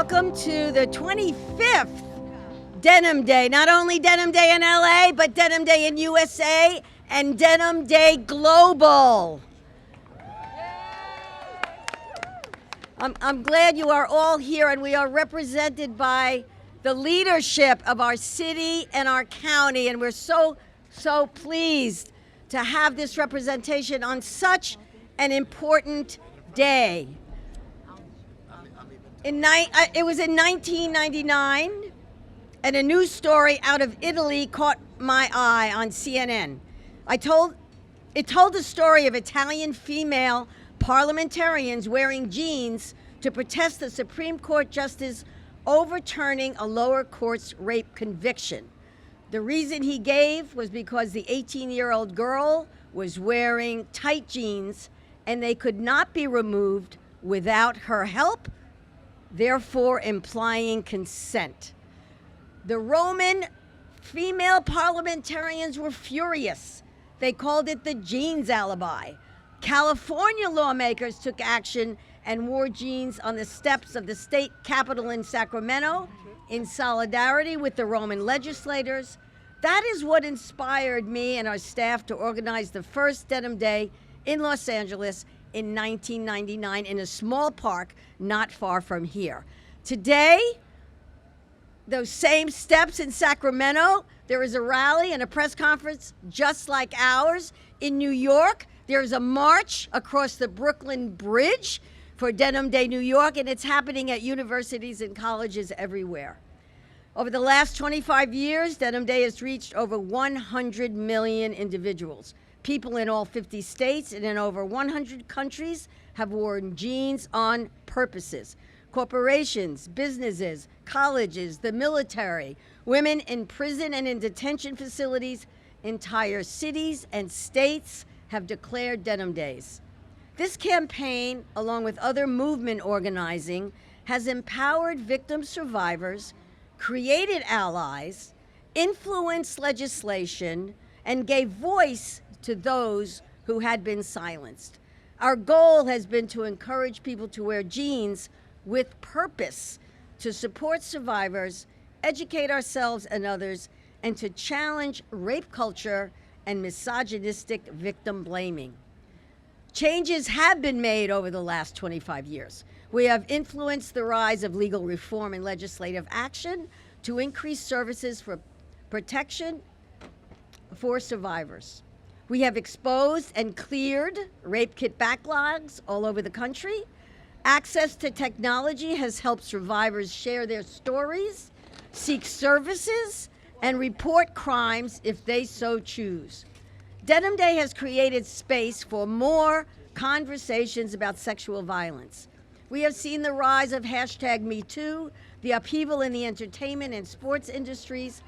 welcome to the 25th Denim Day. Not only Denim Day in LA, but Denim Day in USA and Denim Day Global. I'm glad you are all here, and we are represented by the leadership of our city and our county, and we're so pleased to have this representation on such an important day. It was in 1999, and a news story out of Italy caught my eye on CNN. It told the story of Italian female parliamentarians wearing jeans to protest the Supreme Court justice overturning a lower court's rape conviction. The reason he gave was because the 18-year-old girl was wearing tight jeans and they could not be removed without her help, therefore implying consent. The Roman female parliamentarians were furious. They called it the jeans alibi. California lawmakers took action and wore jeans on the steps of the state capitol in Sacramento in solidarity with the Roman legislators. That is what inspired me and our staff to organize the first Denim Day in Los Angeles in 1999 in a small park not far from here. Today, those same steps in Sacramento, there is a rally and a press conference just like ours. In New York, there's a march across the Brooklyn Bridge for Denim Day New York, and it's happening at universities and colleges everywhere. Over the last 25 years, Denim Day has reached over 100 million individuals. People in all 50 states and in over 100 countries have worn jeans on purposes. Corporations, businesses, colleges, the military, women in prison and in detention facilities, entire cities and states have declared Denim Days. This campaign, along with other movement organizing, has empowered victim survivors, created allies, influenced legislation, and gave voice to those who had been silenced. Our goal has been to encourage people to wear jeans with purpose, to support survivors, educate ourselves and others, and to challenge rape culture and misogynistic victim blaming. Changes have been made over the last 25 years. We have influenced the rise of legal reform and legislative action to increase services for protection for survivors. We have exposed and cleared rape kit backlogs all over the country. Access to technology has helped survivors share their stories, seek services, and report crimes if they so choose. Denim Day has created space for more conversations about sexual violence. We have seen the rise of #MeToo, the upheaval in the entertainment and sports industries.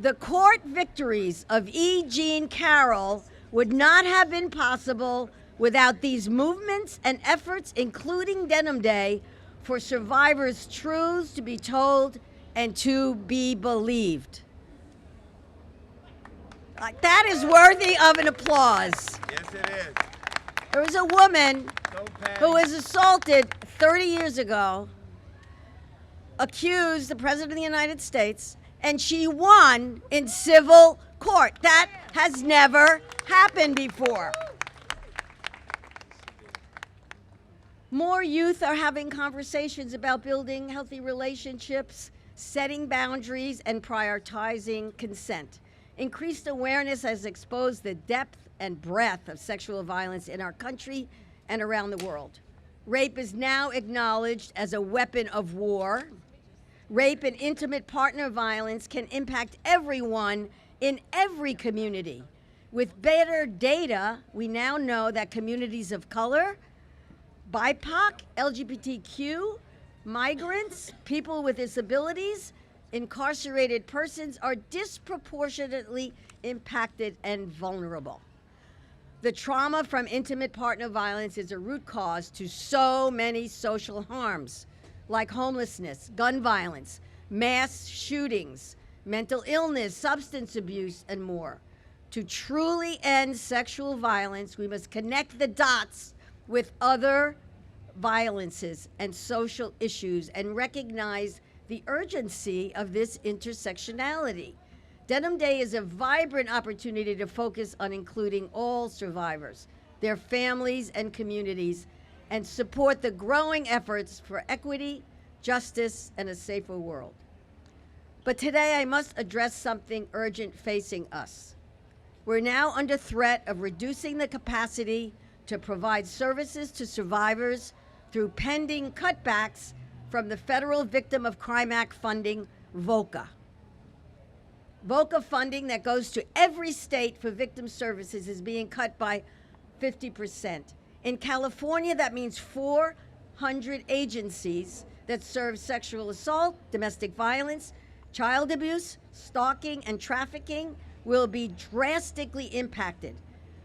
The court victories of E. Jean Carroll would not have been possible without these movements and efforts, including Denim Day, for survivors' truths to be told and to be believed. That is worthy of an applause. Yes, it is. There was a woman who was assaulted 30 years ago, accused the President of the United States, and she won in civil court. That has never happened before. More youth are having conversations about building healthy relationships, setting boundaries, and prioritizing consent. Increased awareness has exposed the depth and breadth of sexual violence in our country and around the world. Rape is now acknowledged as a weapon of war. Rape and intimate partner violence can impact everyone in every community. With better data, we now know that communities of color, BIPOC, LGBTQ, migrants, people with disabilities, incarcerated persons are disproportionately impacted and vulnerable. The trauma from intimate partner violence is a root cause to so many social harms, like homelessness, gun violence, mass shootings, mental illness, substance abuse, and more. To truly end sexual violence, we must connect the dots with other violences and social issues and recognize the urgency of this intersectionality. Denim Day is a vibrant opportunity to focus on including all survivors, their families and communities, and support the growing efforts for equity, justice, and a safer world. But today I must address something urgent facing us. We're now under threat of reducing the capacity to provide services to survivors through pending cutbacks from the Federal Victim of Crime Act funding, VOCA. VOCA funding that goes to every state for victim services is being cut by 50%. In California, that means 400 agencies that serve sexual assault, domestic violence, child abuse, stalking, and trafficking will be drastically impacted.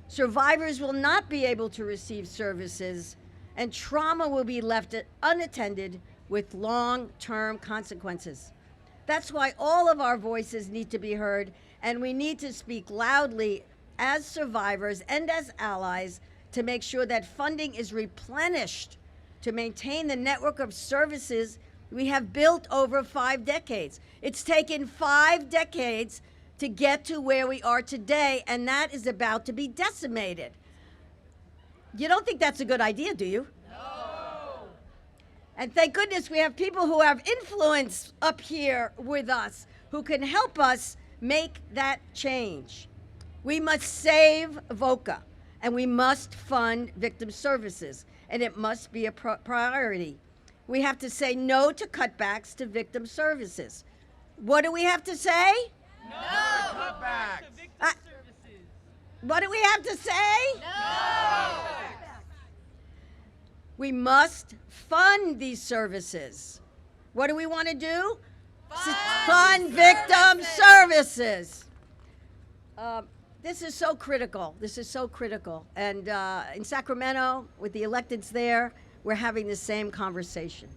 Survivors will not be able to receive services, and trauma will be left unattended with long-term consequences. That's why all of our voices need to be heard, and we need to speak loudly as survivors and as allies to make sure that funding is replenished to maintain the network of services we have built over 5 decades. It's taken 5 decades to get to where we are today, and that is about to be decimated. You don't think that's a good idea, do you? And thank goodness we have people who have influence up here with us who can help us make that change. We must save VOCA, and we must fund victim services, and it must be a priority. We have to say no to cutbacks to victim services. What do we have to say? No cutbacks to victim services. What do we have to say? No. We must fund these services. What do we want to do? Fund victim services. This is so critical. This is so critical. And in Sacramento, with the electeds there, we're having the same conversation.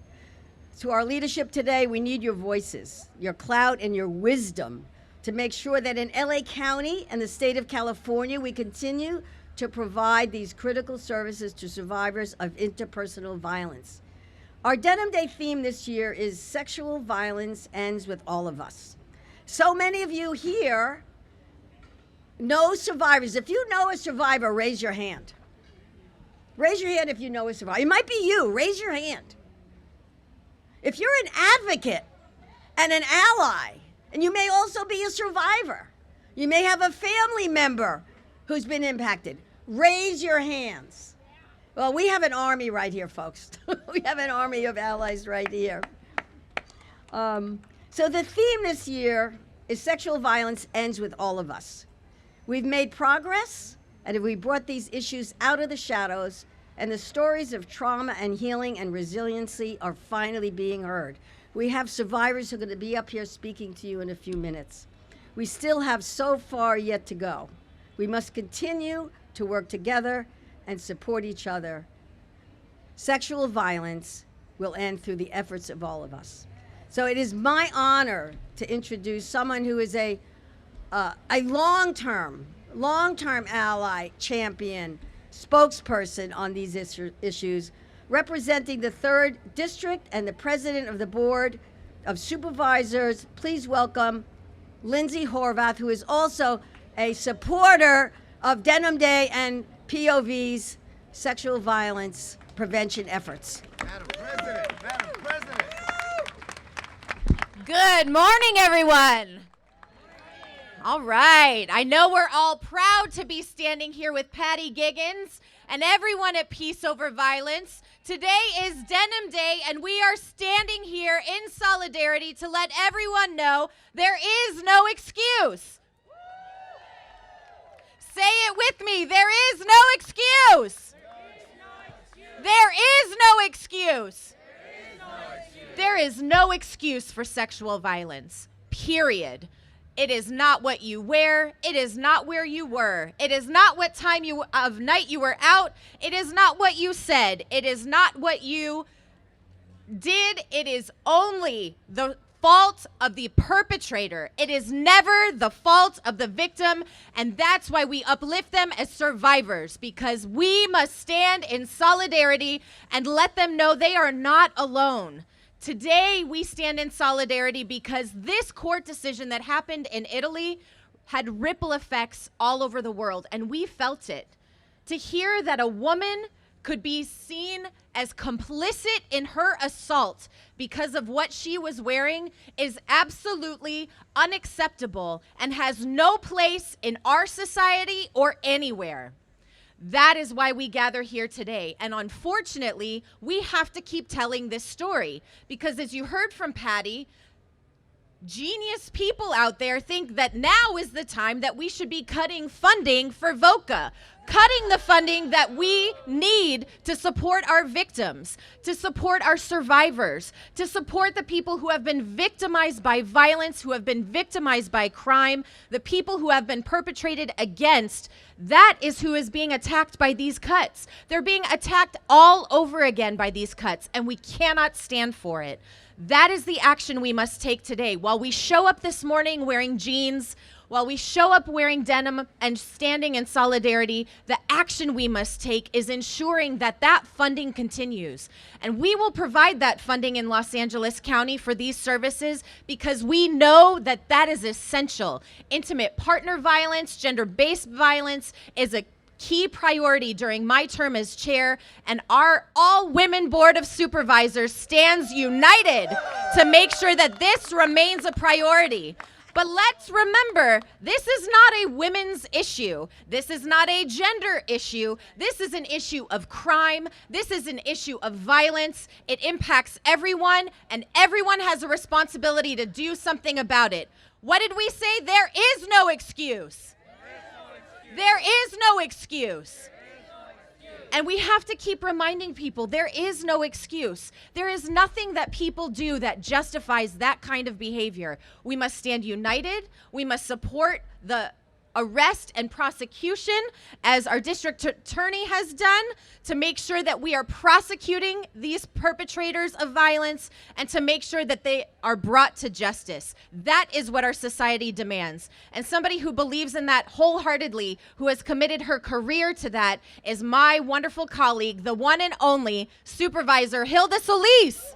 To our leadership today, we need your voices, your clout, and your wisdom to make sure that in LA County and the state of California, we continue to provide these critical services to survivors of interpersonal violence. Our Denim Day theme this year is Sexual Violence Ends with All of Us. So many of you here know survivors. If you know a survivor, raise your hand. Raise your hand if you know a survivor. It might be you. Raise your hand. If you're an advocate and an ally, and you may also be a survivor, you may have a family member who's been impacted, raise your hands. Well, we have an army right here, folks. We have an army of allies right here. So the theme this year is Sexual Violence Ends with All of Us. We've made progress, and we brought these issues out of the shadows, and the stories of trauma and healing and resiliency are finally being heard. We have survivors who are going to be up here speaking to you in a few minutes. We still have so far yet to go. We must continue to work together and support each other. Sexual violence will end through the efforts of all of us. So it is my honor to introduce someone who is a long-term ally, champion, spokesperson on these issues, representing the 3rd District and the president of the Board of Supervisors. Please welcome Lindsay Horvath, who is also a supporter of Denim Day and POV's sexual violence prevention efforts. Madam President. Good morning, everyone. All right. I know we're all proud to be standing here with Patty Giggins and everyone at Peace Over Violence. Today is Denim Day, and we are standing here in solidarity to let everyone know there is no excuse. Say it with me. There is no excuse. There is no excuse. There is no excuse for sexual violence, period. It is not what you wear. It is not where you were. It is not what time of night you were out. It is not what you said. It is not what you did. It is only the fault of the perpetrator. It is never the fault of the victim, and that's why we uplift them as survivors, because we must stand in solidarity and let them know they are not alone. Today, we stand in solidarity because this court decision that happened in Italy had ripple effects all over the world, and we felt it. To hear that a woman could be seen as complicit in her assault because of what she was wearing is absolutely unacceptable and has no place in our society or anywhere. That is why we gather here today. And unfortunately, we have to keep telling this story because, as you heard from Patty, genius people out there think that now is the time that we should be cutting funding for VOCA, cutting the funding that we need to support our victims, to support our survivors, to support the people who have been victimized by violence, who have been victimized by crime, the people who have been perpetrated against. That is who is being attacked by these cuts. They're being attacked all over again by these cuts, and we cannot stand for it. That is the action we must take today. While we show up this morning wearing jeans, while we show up wearing denim and standing in solidarity, the action we must take is ensuring that that funding continues. And we will provide that funding in Los Angeles County for these services because we know that that is essential. Intimate partner violence, gender-based violence is a key priority during my term as chair, and our all-women board of supervisors stands united to make sure that this remains a priority. But let's remember, this is not a women's issue. This is not a gender issue. This is an issue of crime. This is an issue of violence. It impacts everyone, and everyone has a responsibility to do something about it. What did we say? There is no excuse. There is no excuse. And we have to keep reminding people there is no excuse. There is nothing that people do that justifies that kind of behavior. We must stand united. We must support the arrest and prosecution, as our district attorney has done, to make sure that we are prosecuting these perpetrators of violence and to make sure that they are brought to justice. That is what our society demands. And somebody who believes in that wholeheartedly, who has committed her career to that, is my wonderful colleague, the one and only Supervisor Hydee Solis.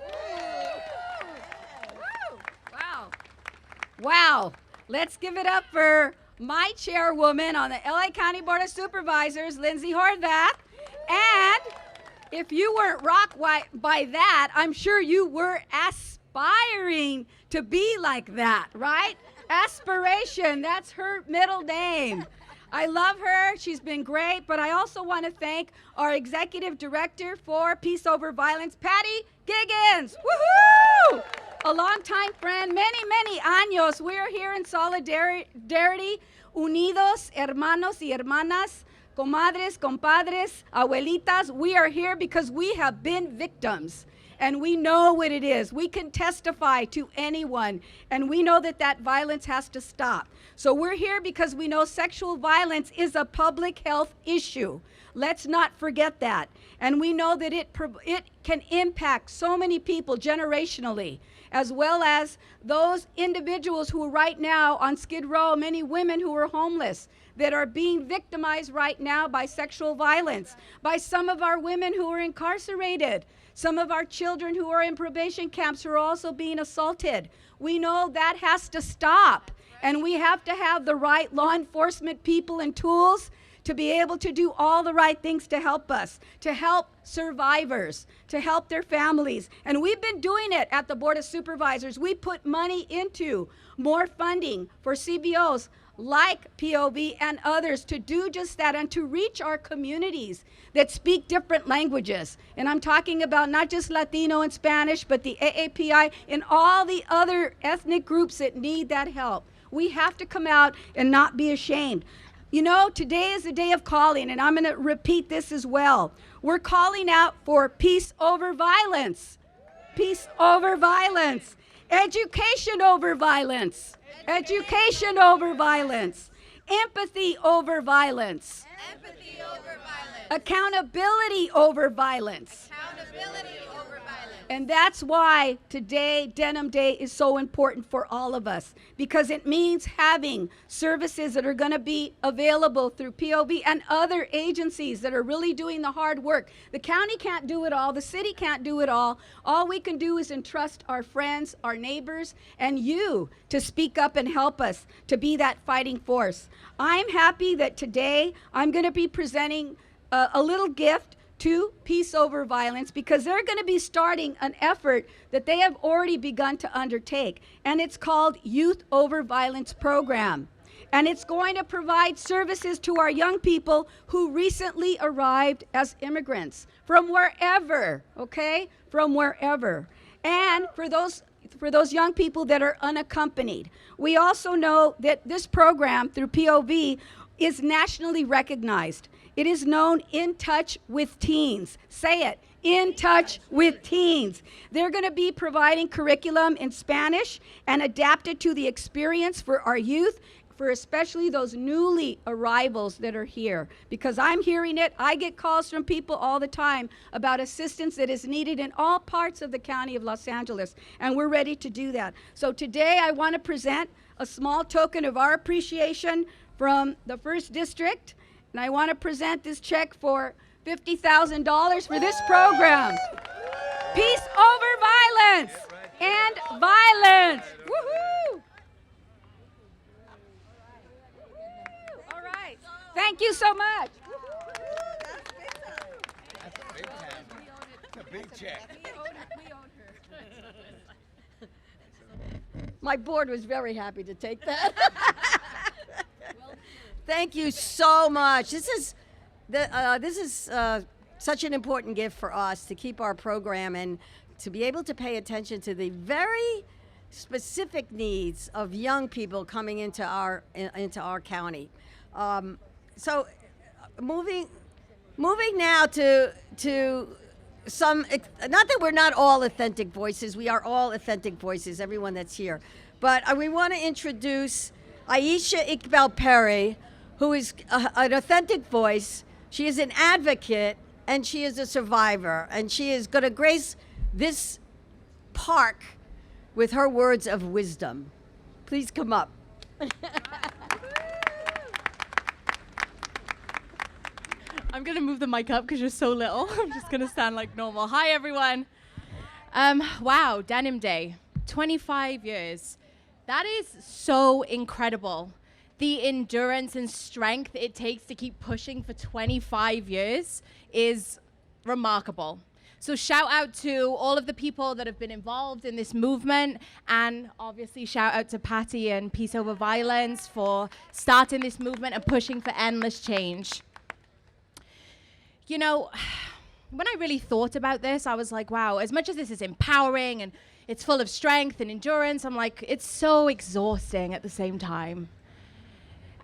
Wow. Wow. Let's give it up for my chairwoman on the LA County Board of Supervisors, Lindsay Horvath. And if you weren't rocked by that, I'm sure you were aspiring to be like that, right? Aspiration, that's her middle name. I love her, she's been great, but I also want to thank our Executive Director for Peace Over Violence, Patty Giggins. Woohoo! A longtime friend, many años. We're here in solidarity, unidos, hermanos y hermanas, comadres, compadres, abuelitas. We are here because we have been victims, and we know what it is. We can testify to anyone, and we know that that violence has to stop. So we're here because we know sexual violence is a public health issue. Let's not forget that. And we know that it can impact so many people generationally, as well as those individuals who are right now on Skid Row, many women who are homeless, that are being victimized right now by sexual violence, by some of our women who are incarcerated, some of our children who are in probation camps who are also being assaulted. We know that has to stop, and we have to have the right law enforcement people and tools to be able to do all the right things to help us, to help survivors, to help their families. And we've been doing it at the Board of Supervisors. We put money into more funding for CBOs like POV and others to do just that and to reach our communities that speak different languages. And I'm talking about not just Latino and Spanish, but the AAPI and all the other ethnic groups that need that help. We have to come out and not be ashamed. You know, today is a day of calling, and I'm going to repeat this as well. We're calling out for peace over violence. Peace over violence. Education over violence. Education over violence. empathy over violence. Empathy over violence. Accountability over violence. Accountability over violence. And that's why today, Denim Day, is so important for all of us, because it means having services that are going to be available through POV and other agencies that are really doing the hard work. The county can't do it all. The city can't do it all. All we can do is entrust our friends, our neighbors, and you to speak up and help us to be that fighting force. I'm happy that today I'm going to be presenting a little gift to Peace Over Violence, because they're going to be starting an effort that they have already begun to undertake, and it's called Youth Over Violence Program. And it's going to provide services to our young people who recently arrived as immigrants from wherever, okay? From wherever. And for those young people that are unaccompanied. We also know that this program through POV is nationally recognized. It is known In Touch with Teens. Say it, In Touch with Teens. They're going to be providing curriculum in Spanish and adapted to the experience for our youth, for especially those newly arrivals that are here. Because I'm hearing it, I get calls from people all the time about assistance that is needed in all parts of the county of Los Angeles, and we're ready to do that. So today I want to present a small token of our appreciation from the 1st District. And I want to present this check for $50,000 for this program. Peace over violence and violence. Woohoo! All right. Thank you so much. That's a big tab. That's a big check. My board was very happy to take that. Thank you so much. This is such an important gift for us to keep our program and to be able to pay attention to the very specific needs of young people coming into our county. So, moving now to some. Not that we're not all authentic voices. We are all authentic voices. Everyone that's here, but we want to introduce Aisha Iqbal Perry, who is an authentic voice. She is an advocate, and she is a survivor, and she is going to grace this park with her words of wisdom. Please come up. I'm going to move the mic up because you're so little. I'm just going to stand like normal. Hi, everyone. Wow, Denim Day, 25 years. That is so incredible. The endurance and strength it takes to keep pushing for 25 years is remarkable. So shout out to all of the people that have been involved in this movement, and obviously shout out to Patty and Peace Over Violence for starting this movement and pushing for endless change. You know, when I really thought about this, I was like, wow, as much as this is empowering and it's full of strength and endurance, I'm like, it's so exhausting at the same time.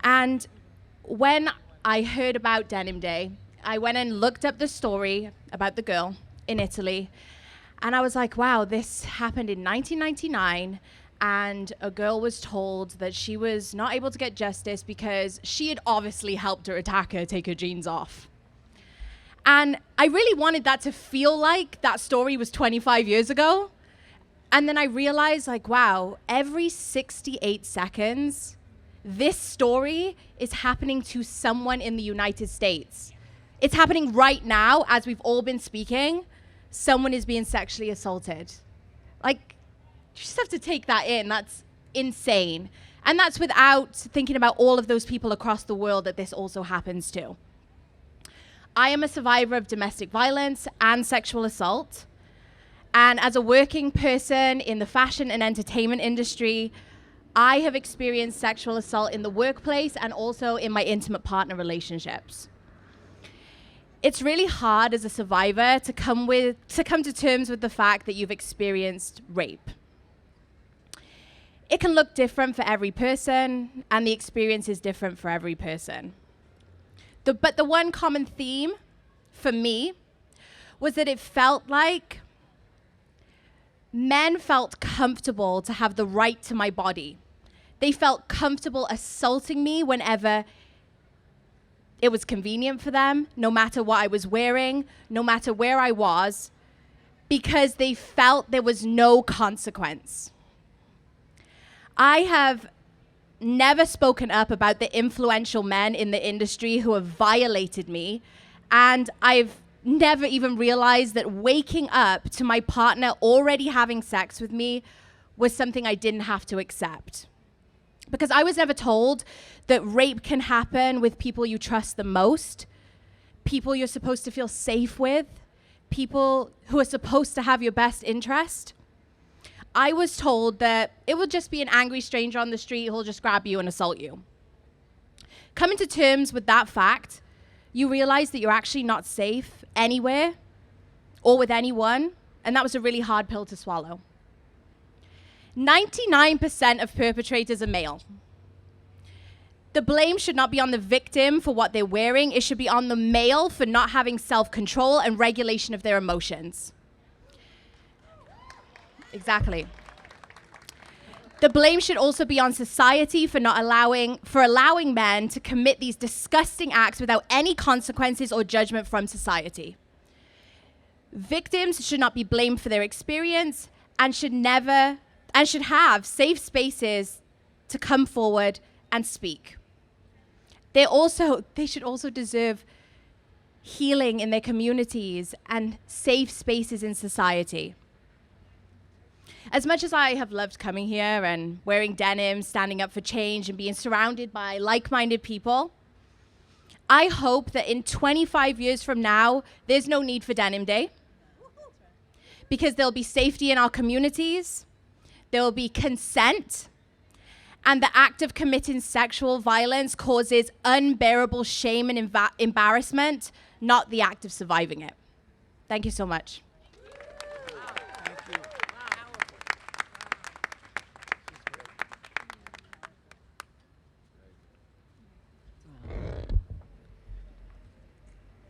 And when I heard about Denim Day, I went and looked up the story about the girl in Italy. And I was like, wow, this happened in 1999. And a girl was told that she was not able to get justice because she had obviously helped her attacker take her jeans off. And I really wanted that to feel like that story was 25 years ago. And then I realized, like, wow, every 68 seconds, this story is happening to someone in the United States. It's happening right now as we've all been speaking. Someone is being sexually assaulted. Like, you just have to take that in. That's insane. And that's without thinking about all of those people across the world that this also happens to. I am a survivor of domestic violence and sexual assault. And as a working person in the fashion and entertainment industry, I have experienced sexual assault in the workplace and also in my intimate partner relationships. It's really hard as a survivor to come to terms with the fact that you've experienced rape. It can look different for every person, and the experience is different for every person. But the one common theme for me was that it felt like men felt comfortable to have the right to my body, They felt comfortable assaulting me whenever it was convenient for them, no matter what I was wearing, no matter where I was, because they felt there was no consequence. I have never spoken up about the influential men in the industry who have violated me, and I've never even realized that waking up to my partner already having sex with me was something I didn't have to accept. Because I was never told that rape can happen with people you trust the most, people you're supposed to feel safe with, people who are supposed to have your best interest. I was told that it would just be an angry stranger on the street who'll just grab you and assault you. Coming to terms with that fact, you realize that you're actually not safe anywhere or with anyone, and that was a really hard pill to swallow. 99% of perpetrators are male. The blame should not be on the victim for what they're wearing. It should be on the male for not having self-control and regulation of their emotions. Exactly. The blame should also be on society for allowing men to commit these disgusting acts without any consequences or judgment from society. Victims should not be blamed for their experience and should have safe spaces to come forward and speak. They should also deserve healing in their communities and safe spaces in society. As much as I have loved coming here and wearing denim, standing up for change, and being surrounded by like-minded people, I hope that in 25 years from now, there's no need for Denim Day, because there'll be safety in our communities, there will be consent, and the act of committing sexual violence causes unbearable shame and embarrassment, not the act of surviving it. Thank you so much.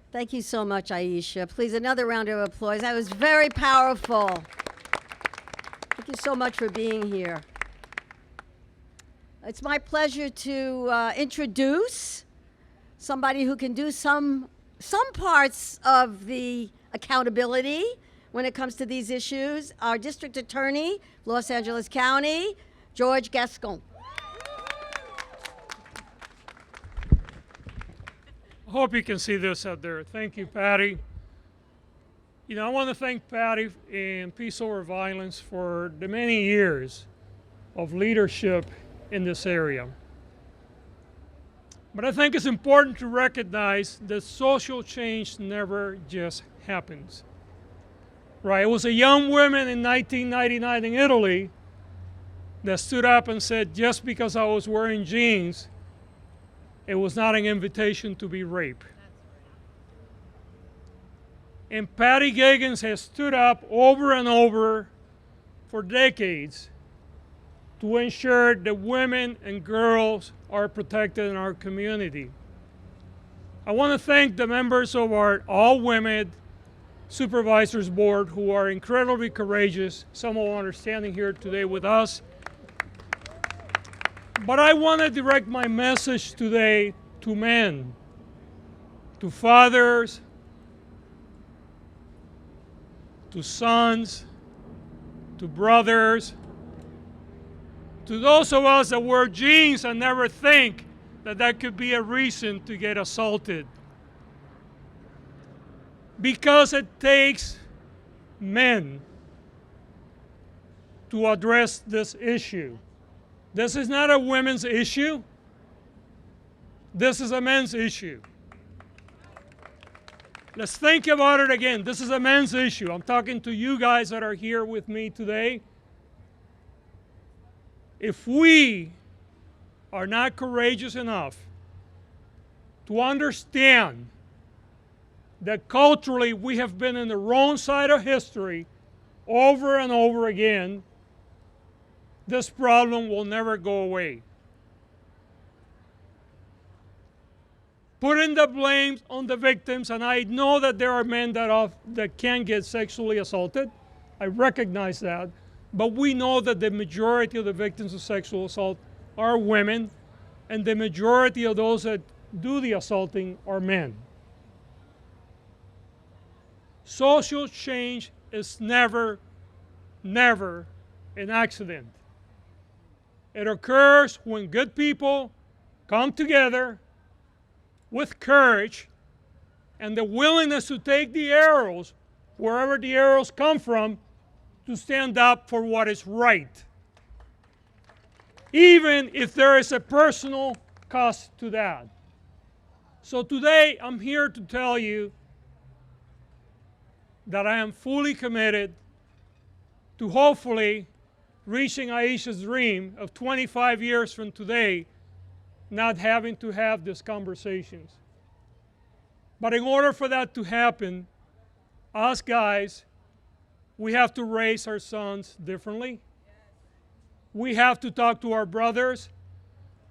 Thank you so much, Aisha. Please, another round of applause. That was very powerful. Thank you so much for being here. It's my pleasure to introduce somebody who can do some parts of the accountability when it comes to these issues. Our District Attorney, Los Angeles County, George Gascon. I hope you can see this out there. Thank you, Patty. You know, I want to thank Patty and Peace Over Violence for the many years of leadership in this area. But I think it's important to recognize that social change never just happens. Right? It was a young woman in 1999 in Italy that stood up and said, just because I was wearing jeans, it was not an invitation to be raped. And Patty Gagans has stood up over and over for decades to ensure that women and girls are protected in our community. I want to thank the members of our all-women supervisors board who are incredibly courageous. Some of them are standing here today with us. But I want to direct my message today to men, to fathers, to sons, to brothers, to those of us that wear jeans and never think that that could be a reason to get assaulted. Because it takes men to address this issue. This is not a women's issue. This is a men's issue. Let's think about it again. This is a men's issue. I'm talking to you guys that are here with me today. If we are not courageous enough to understand that culturally we have been in the wrong side of history over and over again, this problem will never go away. Putting the blame on the victims, and I know that there are men that can get sexually assaulted. I recognize that. But we know that the majority of the victims of sexual assault are women, and the majority of those that do the assaulting are men. Social change is never an accident. It occurs when good people come together with courage and the willingness to take the arrows, wherever the arrows come from, to stand up for what is right, even if there is a personal cost to that. So today, I'm here to tell you that I am fully committed to hopefully reaching Aisha's dream of 25 years from today, not having to have these conversations. But in order for that to happen, us guys, we have to raise our sons differently. We have to talk to our brothers.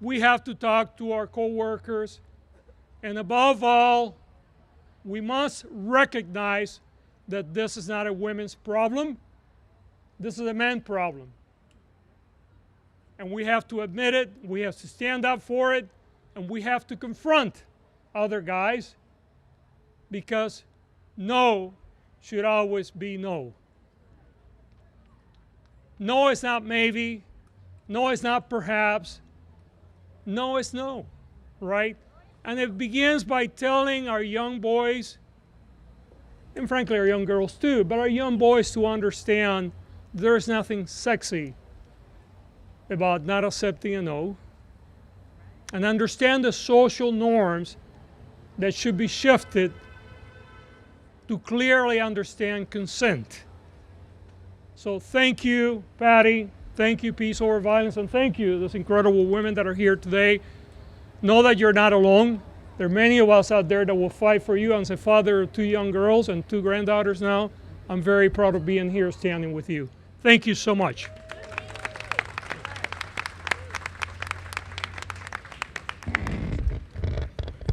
We have to talk to our co-workers. And above all, we must recognize that this is not a women's problem. This is a man's problem. And we have to admit it, we have to stand up for it, and we have to confront other guys, because no should always be no. No is not maybe, no is not perhaps, no is no, right? And it begins by telling our young boys, and frankly our young girls too, but our young boys to understand there's nothing sexy about not accepting a no, and understand the social norms that should be shifted to clearly understand consent. So thank you, Patty. Thank you, Peace Over Violence, and thank you, those incredible women that are here today. Know that you're not alone. There are many of us out there that will fight for you. As a father of 2 young girls and 2 granddaughters now, I'm very proud of being here standing with you. Thank you so much.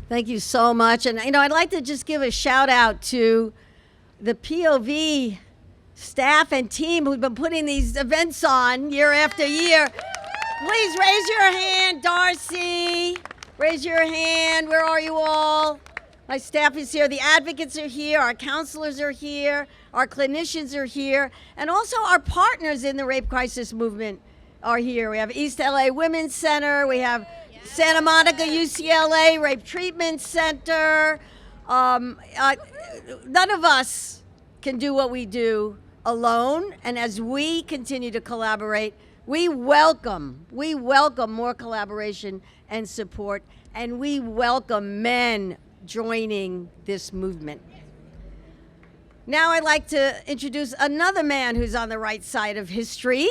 Thank you so much. And, I'd like to just give a shout out to the POV staff and team who've been putting these events on year after year. Please raise your hand, Darcy. Raise your hand. Where are you all? My staff is here. The advocates are here. Our counselors are here. Our clinicians are here. And also our partners in the rape crisis movement are here. We have East LA Women's Center. We have Santa Monica UCLA Rape Treatment Center. None of us can do what we do alone. And as we continue to collaborate, we welcome more collaboration and support. And we welcome men joining this movement. Now I'd like to introduce another man who's on the right side of history.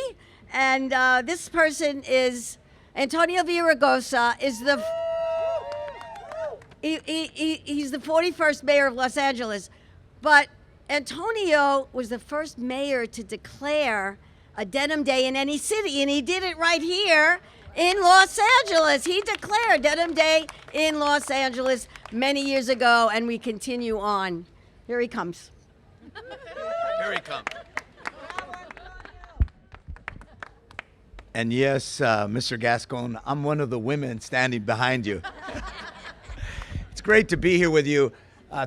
And this person is Antonio Villaraigosa. He's the 41st mayor of Los Angeles. But Antonio was the first mayor to declare a Denim Day in any city. And he did it right here in Los Angeles. He declared Denim Day in Los Angeles many years ago, and we continue on. Here he comes. Here he comes. And yes, Mr. Gascon, I'm one of the women standing behind you. It's great to be here with you.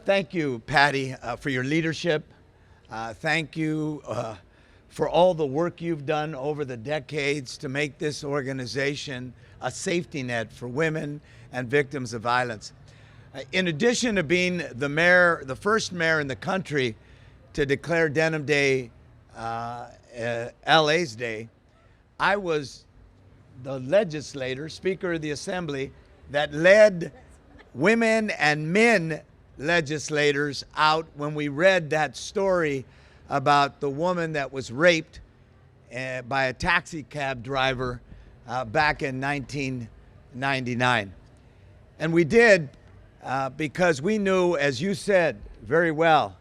Thank you, Patty, for your leadership. Thank you for all the work you've done over the decades to make this organization a safety net for women and victims of violence. In addition to being the mayor, the first mayor in the country to declare Denim Day LA's Day, I was the legislator, Speaker of the Assembly, that led women and men legislators out when we read that story about the woman that was raped by a taxi cab driver back in 1999. And we did because we knew, as you said very well,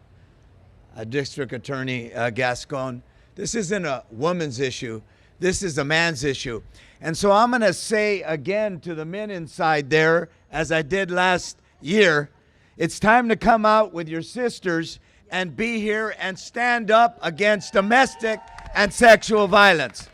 District Attorney Gascon, this isn't a woman's issue. This is a man's issue. And so I'm going to say again to the men inside there, as I did last year, it's time to come out with your sisters and be here and stand up against domestic and sexual violence.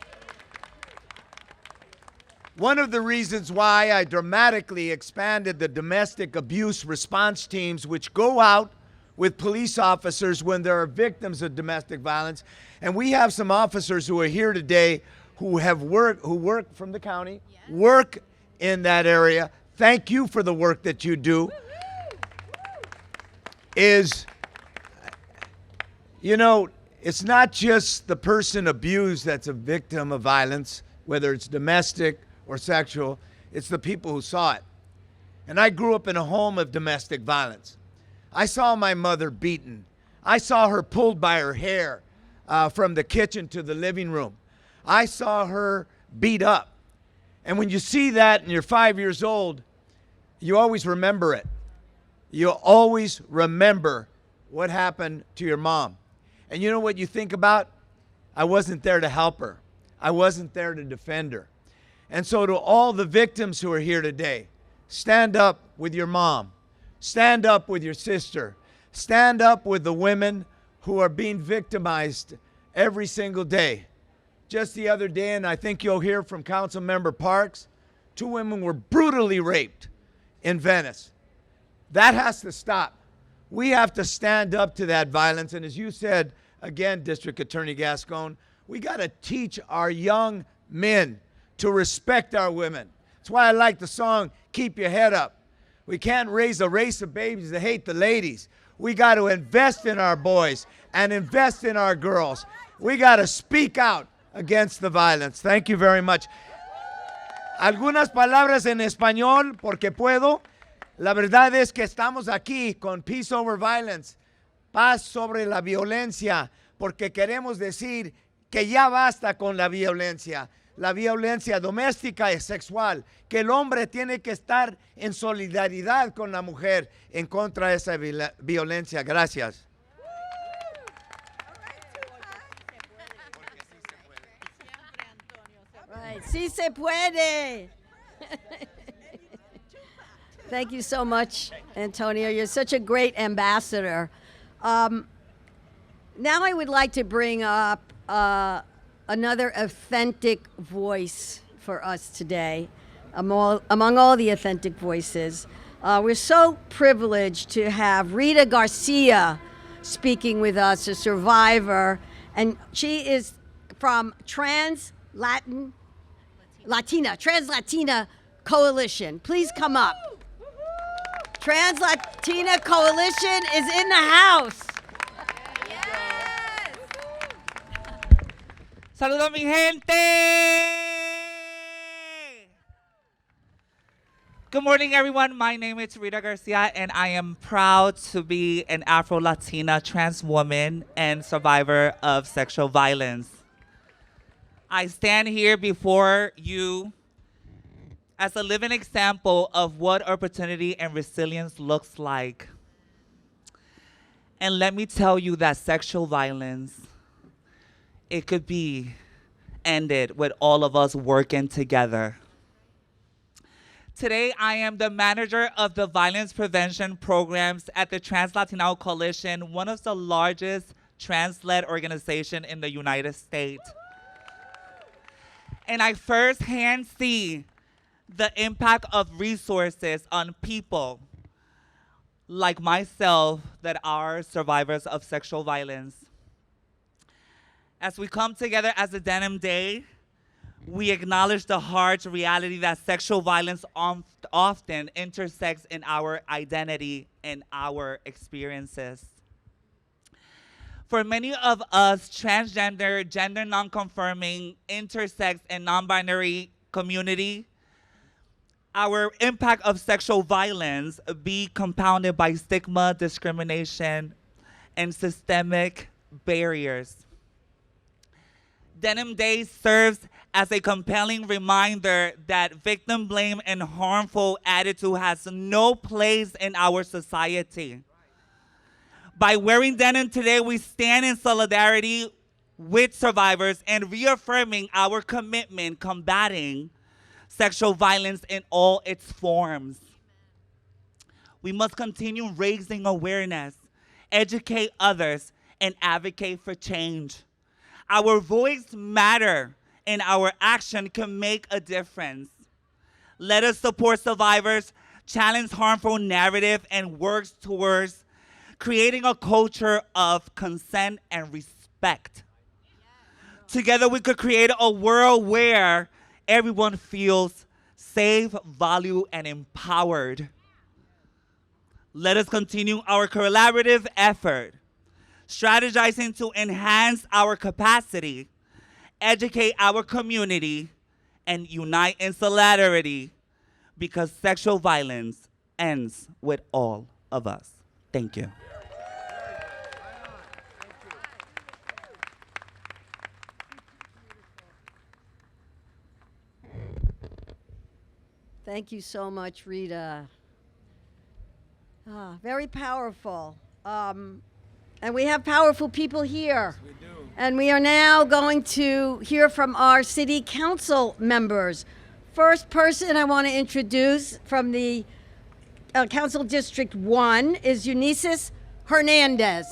One of the reasons why I dramatically expanded the domestic abuse response teams, which go out with police officers when there are victims of domestic violence. And we have some officers who are here today who work from the county, work in that area. Thank you for the work that you do. It's not just the person abused that's a victim of violence, whether it's domestic or sexual, it's the people who saw it. And I grew up in a home of domestic violence. I saw my mother beaten. I saw her pulled by her hair from the kitchen to the living room. I saw her beat up. And when you see that and you're 5 years old, you always remember it. You always remember what happened to your mom. And you know what you think about? I wasn't there to help her. I wasn't there to defend her. And so to all the victims who are here today, stand up with your mom. Stand up with your sister. Stand up with the women who are being victimized every single day. Just the other day, and I think you'll hear from Councilmember Parks, 2 women were brutally raped in Venice. That has to stop. We have to stand up to that violence. And as you said, again, District Attorney Gascon, we got to teach our young men to respect our women. That's why I like the song, Keep Your Head Up. We can't raise a race of babies that hate the ladies. We got to invest in our boys and invest in our girls. We got to speak out against the violence. Thank you very much. Algunas palabras en español, porque puedo. La verdad es que estamos aquí con Peace Over Violence, paz sobre la violencia, porque queremos decir que ya basta con la violencia doméstica y sexual, que el hombre tiene que estar en solidaridad con la mujer en contra de esa violencia. Gracias. Right. Sí se puede. Thank you so much, Antonio. You're such a great ambassador. Now I would like to bring up another authentic voice for us today, among all the authentic voices. We're so privileged to have Rita Garcia speaking with us, a survivor, and she is from Trans-Latina Coalition. Please come up. Trans-Latina Coalition is in the house. Saludos, mi gente. Good morning, everyone. My name is Rita Garcia, and I am proud to be an Afro-Latina trans woman and survivor of sexual violence. I stand here before you as a living example of what opportunity and resilience looks like. And let me tell you that sexual violence, it could be ended with all of us working together. Today, I am the manager of the violence prevention programs at the Trans-Latino Coalition, one of the largest trans-led organizations in the United States. And I firsthand see the impact of resources on people like myself that are survivors of sexual violence. As we come together as a Denim Day, we acknowledge the harsh reality that sexual violence often intersects in our identity and our experiences. For many of us, transgender, gender non-conforming, intersex, and non-binary community, our impact of sexual violence be compounded by stigma, discrimination, and systemic barriers. Denim Day serves as a compelling reminder that victim blame and harmful attitude has no place in our society. By wearing denim today, we stand in solidarity with survivors and reaffirming our commitment combating sexual violence in all its forms. We must continue raising awareness, educate others, and advocate for change. Our voice matters, and our action can make a difference. Let us support survivors, challenge harmful narrative, and work towards creating a culture of consent and respect. Together we could create a world where everyone feels safe, valued, and empowered. Let us continue our collaborative effort, strategizing to enhance our capacity, educate our community, and unite in solidarity, because sexual violence ends with all of us. Thank you. Thank you so much, Rita. Very powerful. And we have powerful people here. Yes, we do. And we are now going to hear from our city council members. First person I want to introduce from the Council District 1 is Eunisses Hernandez.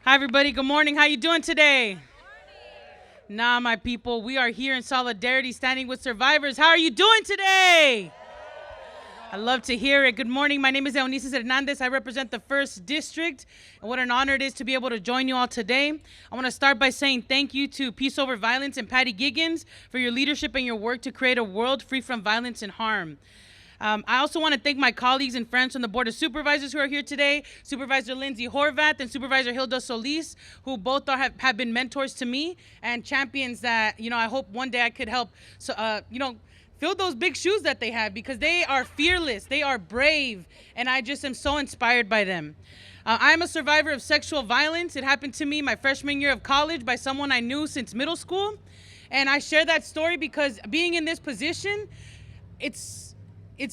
Hi, everybody. Good morning. How you doing today? Nah, my people, we are here in solidarity, standing with survivors. How are you doing today? I love to hear it. Good morning. My name is Eunisses Hernandez. I represent the 1st District, and what an honor it is to be able to join you all today. I want to start by saying thank you to Peace Over Violence and Patty Giggins for your leadership and your work to create a world free from violence and harm. I also want to thank my colleagues and friends from the Board of Supervisors who are here today, Supervisor Lindsay Horvath and Supervisor Hilda Solis, who both have been mentors to me and champions that, I hope one day I could help, fill those big shoes that they have, because they are fearless, they are brave, and I just am so inspired by them. I'm a survivor of sexual violence. It happened to me my freshman year of college by someone I knew since middle school, and I share that story because being in this position, it's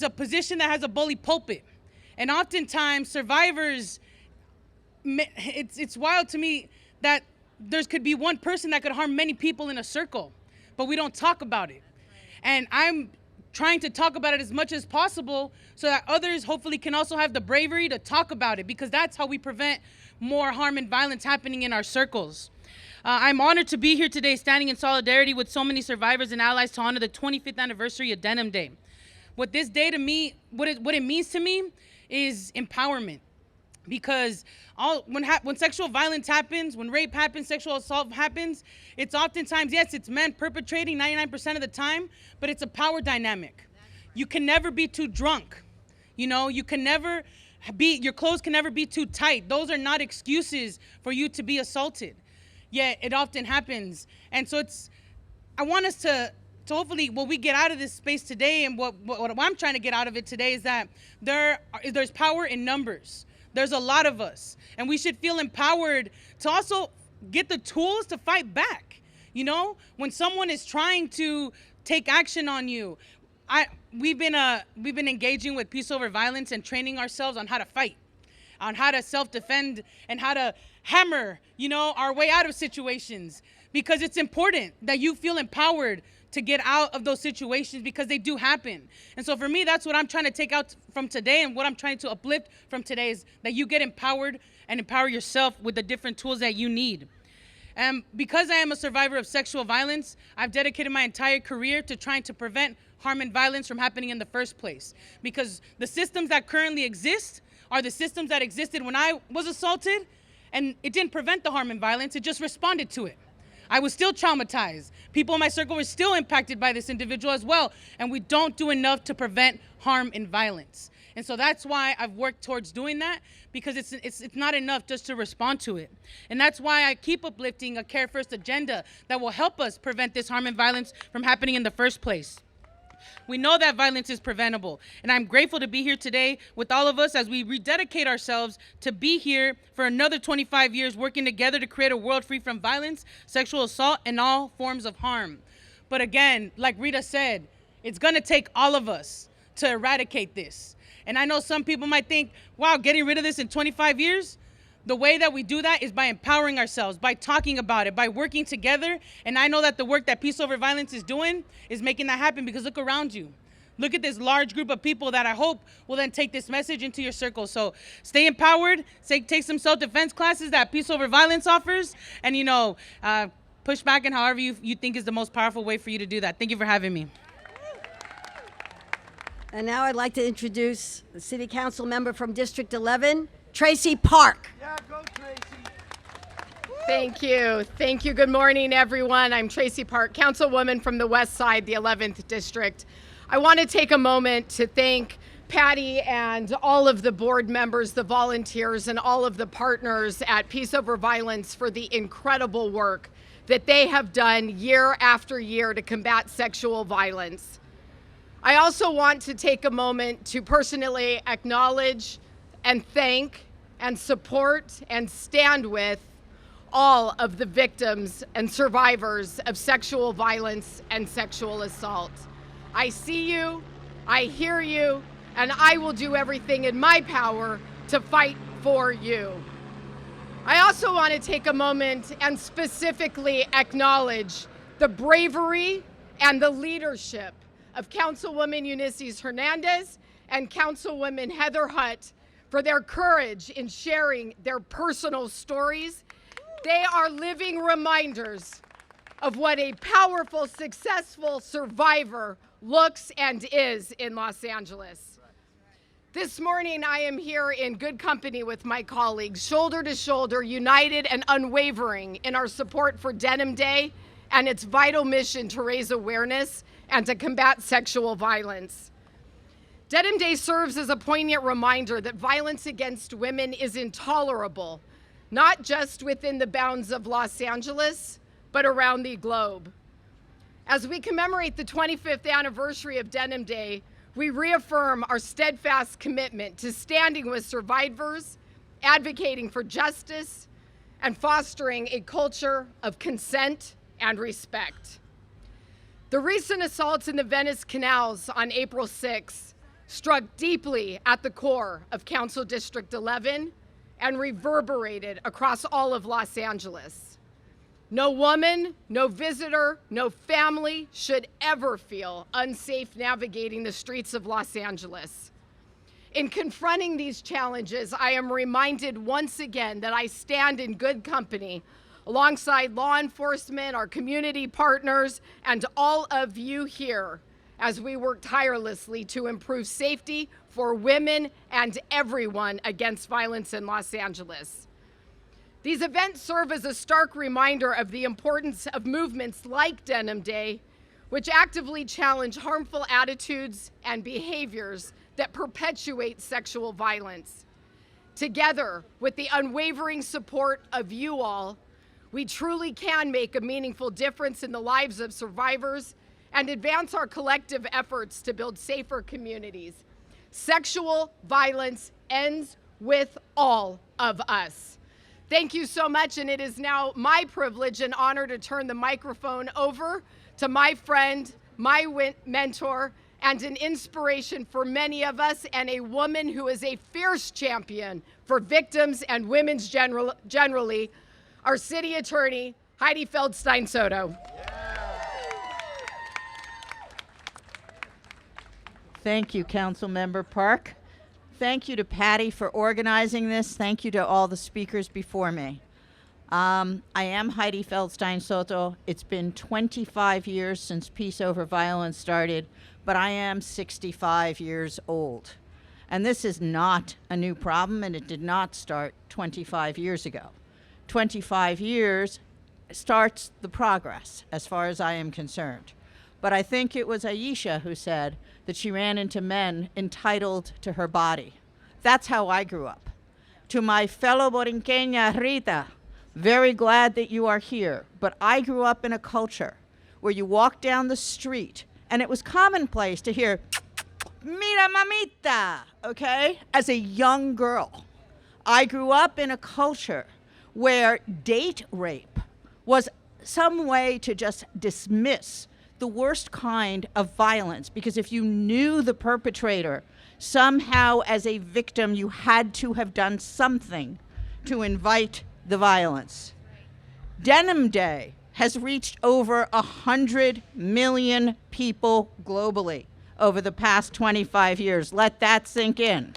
a position that has a bully pulpit. And oftentimes survivors, it's wild to me that there could be one person that could harm many people in a circle, but we don't talk about it. And I'm trying to talk about it as much as possible so that others hopefully can also have the bravery to talk about it, because that's how we prevent more harm and violence happening in our circles. I'm honored to be here today standing in solidarity with so many survivors and allies to honor the 25th anniversary of Denim Day. What this day to me, what it means to me is empowerment. Because when sexual violence happens, when rape happens, sexual assault happens, it's oftentimes, yes, it's men perpetrating 99% of the time, but it's a power dynamic. You can never be too drunk. You can never your clothes can never be too tight. Those are not excuses for you to be assaulted. Yet it often happens. And so I want us to hopefully what we get out of this space today, and what I'm trying to get out of it today, is that there's power in numbers. There's a lot of us, and we should feel empowered to also get the tools to fight back. When someone is trying to take action on you, we've been engaging with Peace Over Violence and training ourselves on how to fight, on how to self-defend, and how to hammer, our way out of situations, because it's important that you feel empowered to get out of those situations, because they do happen. And so for me, that's what I'm trying to take out from today, and what I'm trying to uplift from today is that you get empowered and empower yourself with the different tools that you need. And because I am a survivor of sexual violence, I've dedicated my entire career to trying to prevent harm and violence from happening in the first place. Because the systems that currently exist are the systems that existed when I was assaulted, and it didn't prevent the harm and violence, it just responded to it. I was still traumatized. People in my circle were still impacted by this individual as well. And we don't do enough to prevent harm and violence. And so that's why I've worked towards doing that, because it's not enough just to respond to it. And that's why I keep uplifting a Care First agenda that will help us prevent this harm and violence from happening in the first place. We know that violence is preventable, and I'm grateful to be here today with all of us as we rededicate ourselves to be here for another 25 years, working together to create a world free from violence, sexual assault, and all forms of harm. But again, like Rita said, it's gonna take all of us to eradicate this. And I know some people might think, wow, getting rid of this in 25 years? The way that we do that is by empowering ourselves, by talking about it, by working together. And I know that the work that Peace Over Violence is doing is making that happen, because look around you. Look at this large group of people that I hope will then take this message into your circle. So stay empowered, take some self-defense classes that Peace Over Violence offers, and push back in however you think is the most powerful way for you to do that. Thank you for having me. And now I'd like to introduce the City Council member from District 11, Traci Park. Thank you. Thank you. Good morning, everyone. I'm Traci Park, Councilwoman from the West Side, the 11th District. I want to take a moment to thank Patty and all of the board members, the volunteers, and all of the partners at Peace Over Violence for the incredible work that they have done year after year to combat sexual violence. I also want to take a moment to personally acknowledge and thank and support and stand with all of the victims and survivors of sexual violence and sexual assault. I see you, I hear you, and I will do everything in my power to fight for you. I also want to take a moment and specifically acknowledge the bravery and the leadership of Councilwoman Eunisses Hernandez and Councilwoman Heather Hutt for their courage in sharing their personal stories. They are living reminders of what a powerful, successful survivor looks and is in Los Angeles. This morning, I am here in good company with my colleagues, shoulder to shoulder, united and unwavering in our support for Denim Day and its vital mission to raise awareness and to combat sexual violence. Denim Day serves as a poignant reminder that violence against women is intolerable, not just within the bounds of Los Angeles, but around the globe. As we commemorate the 25th anniversary of Denim Day, we reaffirm our steadfast commitment to standing with survivors, advocating for justice, and fostering a culture of consent and respect. The recent assaults in the Venice canals on April 6 struck deeply at the core of Council District 11 and reverberated across all of Los Angeles. No woman, no visitor, no family should ever feel unsafe navigating the streets of Los Angeles. In confronting these challenges, I am reminded once again that I stand in good company alongside law enforcement, our community partners, and all of you here as we work tirelessly to improve safety for women and everyone against violence in Los Angeles. These events serve as a stark reminder of the importance of movements like Denim Day, which actively challenge harmful attitudes and behaviors that perpetuate sexual violence. Together, with the unwavering support of you all, we truly can make a meaningful difference in the lives of survivors and advance our collective efforts to build safer communities. Sexual violence ends with all of us. Thank you so much, and it is now my privilege and honor to turn the microphone over to my friend, my mentor, and an inspiration for many of us, and a woman who is a fierce champion for victims and women's generally, our city attorney, Hydee Feldstein Soto. Thank you, Councilmember Park. Thank you to Patty for organizing this. Thank you to all the speakers before me. I am Hydee Feldstein Soto. It's been 25 years since Peace Over Violence started, but I am 65 years old. And this is not a new problem, and it did not start 25 years ago. 25 years starts the progress, as far as I am concerned. But I think it was Aisha who said that she ran into men entitled to her body. That's how I grew up. To my fellow Borinqueña Rita, very glad that you are here, but I grew up in a culture where you walk down the street and it was commonplace to hear, mira mamita, okay, as a young girl. I grew up in a culture where date rape was some way to just dismiss the worst kind of violence, because if you knew the perpetrator, somehow as a victim you had to have done something to invite the violence. Denim Day has reached over 100 million people globally over the past 25 years. Let that sink in.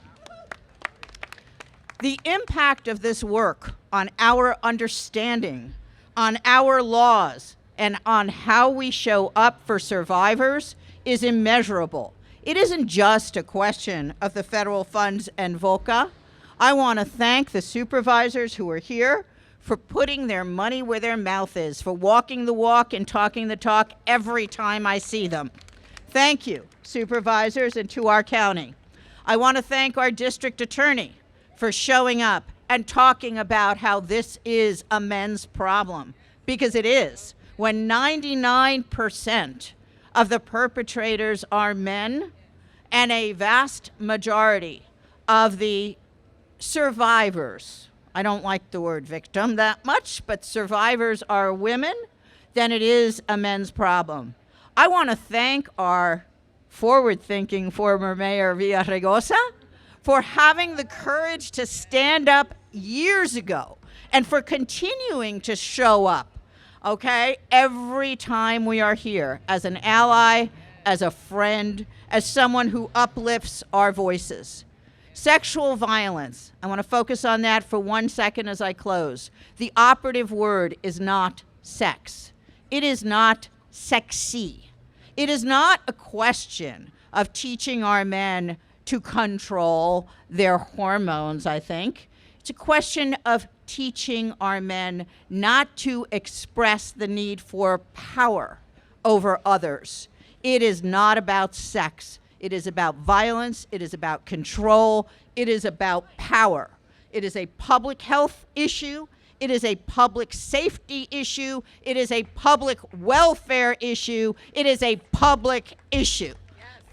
The impact of this work on our understanding on our laws and on how we show up for survivors is immeasurable. It isn't just a question of the federal funds and VOCA. I want to thank the supervisors who are here for putting their money where their mouth is, for walking the walk and talking the talk every time I see them. Thank you, supervisors, and to our county. I want to thank our district attorney for showing up and talking about how this is a men's problem, because it is. When 99% of the perpetrators are men, and a vast majority of the survivors, I don't like the word victim that much, but survivors are women, then it is a men's problem. I want to thank our forward-thinking former Mayor Villaraigosa for having the courage to stand up years ago and for continuing to show up, okay, every time we are here as an ally, as a friend, as someone who uplifts our voices. Sexual violence, I want to focus on that for 1 second as I close. The operative word is not sex. It is not sexy. It is not a question of teaching our men to control their hormones, I think. It's a question of teaching our men not to express the need for power over others. It is not about sex. It is about violence. It is about control. It is about power. It is a public health issue. It is a public safety issue. It is a public welfare issue. It is a public issue.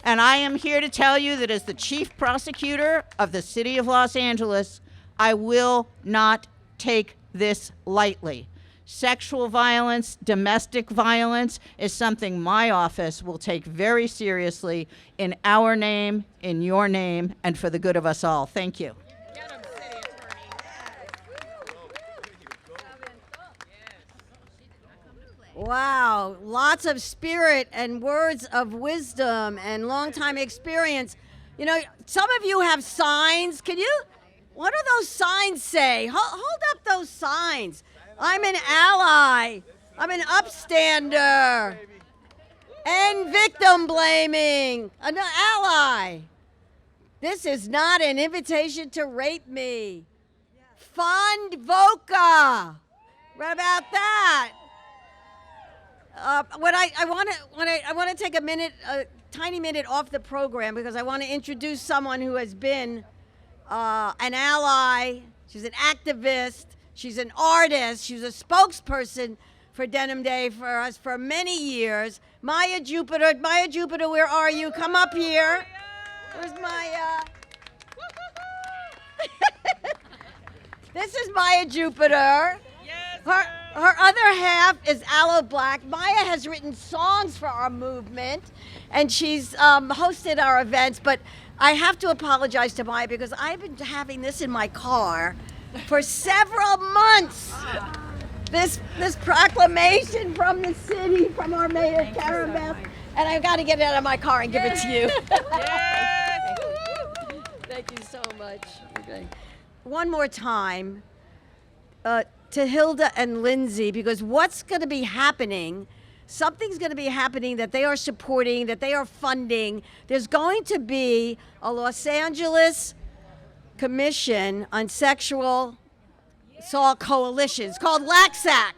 And I am here to tell you that as the chief prosecutor of the city of Los Angeles, I will not take this lightly. Sexual violence, domestic violence is something my office will take very seriously in our name, in your name, and for the good of us all. Thank you. Wow, lots of spirit and words of wisdom and long-time experience. You know, some of you have signs. What do those signs say? Hold up those signs. I'm an ally. I'm an upstander. End victim blaming. An ally. This is not an invitation to rape me. Fund VOCA. What about that? I want to take a tiny minute off the program because I want to introduce someone who has been an ally. She's an activist. She's an artist. She's a spokesperson for Denim Day for us for many years. Maya Jupiter. Maya Jupiter, where are you? Come up here. Where's Maya? This is Maya Jupiter. Her other half is Aloe Black. Maya has written songs for our movement, and she's hosted our events, but I have to apologize to Maya because I've been having this in my car for several months. This proclamation from the city, from our mayor, Caramel, and I've got to get it out of my car and give it to you. Thank you so much. Okay. One more time. To Hilda and Lindsay, because what's going to be happening, something's going to be happening that they are supporting, that they are funding. There's going to be a Los Angeles Commission on Sexual Assault Coalitions called LACSAC.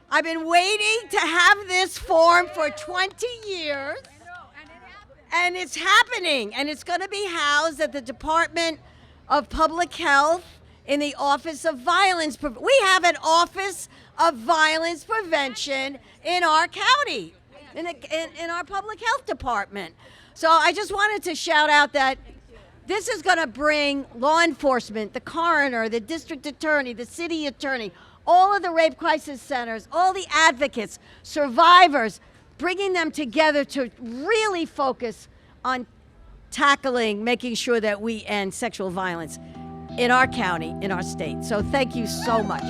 I've been waiting to have this form for 20 years, and it's happening, and it's going to be housed at the Department of Public Health in the Office of Violence. We have an Office of Violence Prevention in our county, in our Public Health Department. So I just wanted to shout out that this is going to bring law enforcement, the coroner, the district attorney, the city attorney, all of the rape crisis centers, all the advocates, survivors, bringing them together to really focus on tackling, making sure that we end sexual violence in our county, in our state. So thank you so much.